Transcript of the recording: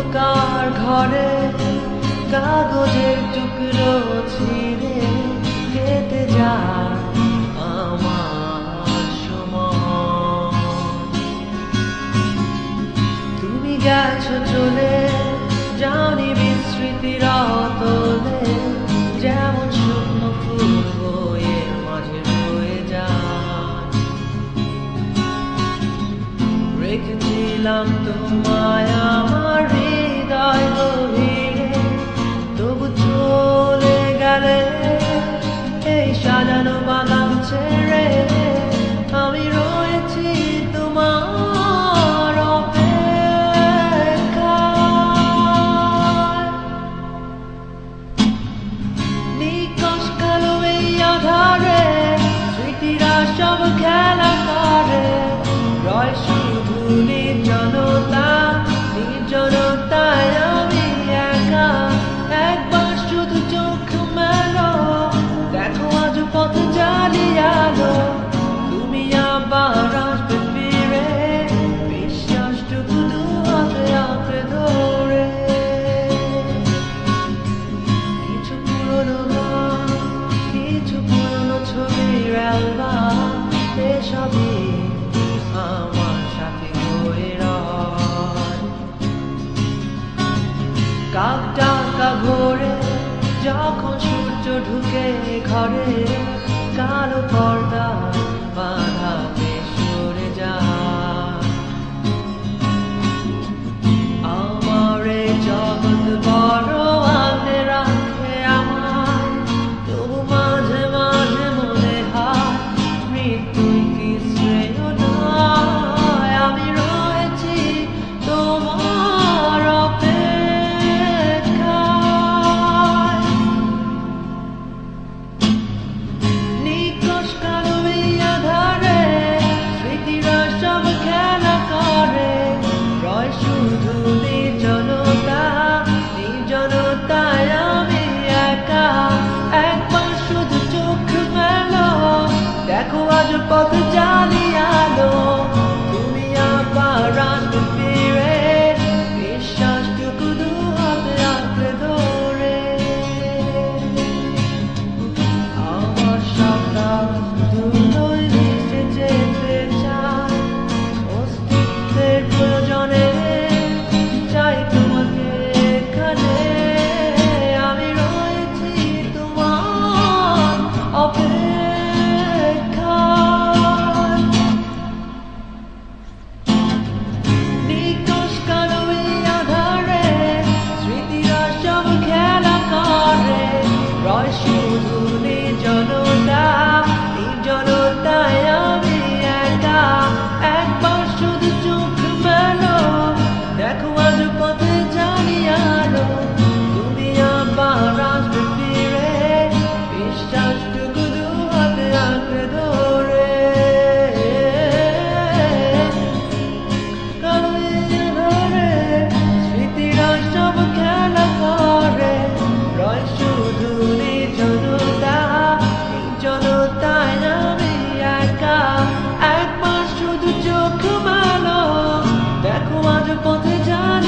অন্ধকার ঘরে কাগজের টুকরো ছিঁড়ে কেটে যায় আমার সময়। তুমি গেছো চলে, যাওনি বিস্মৃতির অতলে, যেমন শুকনো ফুল হয়ে মাঝে রয়ে যায়। রেখেছিলাম তোমায় আমার হৃদয় গভীরে, তবু চলে গেলে এই সাজানো বাগান ছেড়ে। আমি রয়েছি তোমার অপেক্ষায়। নিকশ কালো এই আধারে স্মৃতিরা সব খেলা করে, রয় শুধু নির্জনতা, নির্জনতায় আমি একা। একবার শুধু চোখ মেলো, দেখো আজ পথ জ্বালিয়ালো। তুমি আবার আসবে ফিরে, বিশ্বাসটুকু দু হাতে আঁকড়ে ধরে। কিছু পুরনো গান, কিছু পুরনো ছবির অ্যালবাম, এসবই আমার সাথে হয়ে রয়। কাক ডাকা ভোরে যখন সূর্য ঢুকে ঘরে, কালো পর্দা বাঁধা সরে যায়। আমার এই জগৎ বড় আঁকড়ে রাখে আমায়, তবু মাঝে মাঝে মনে হয় মৃত্যু কি শ্রেয় নয়। আমি রয়েছি তোমার অপেক্ষায়। নিকশ কালো এই আধারে স্মৃতিরা সব খেলা করে, রয় শুধু নির্জনতা, নির্জনতায় আমি একা। একবার শুধু চোখ মেলো, দেখো আজ পথ জ্বালিয়ালো। তুমি আবার আসবে ফিরে, বিশ্বাসটুকু দু হাতে আঁকড়ে ধরে। আমার সন্তান ধুলোয় মিশে যেতে চায়, অস্তিত্বের প্রয়োজনে চাই তোমাকে এখানে। আমি রয়েছি তোমার অপেক্ষায়। নিকশ কালো এই আধারে স্মৃতিরা সব খেলা করে, রয় শুধু নির্জনতা, নির্জনতায় আমি একা। একবার শুধু চোখ মেলো, দেখো আজ পথে জ্বালিয়ালো। তুমি আবার আসবে ফিরে, বিশ্বাসটুকু দু হাতে আঁকড়ে ধরে। কালো এই আধারে স্মৃতিরা সব খেলা করে, রয় শুধু নির্জনতা, নির্জনতায় আমি একা। একবার শুধু চোখ মেলো, দেখো আজ পথে যায়।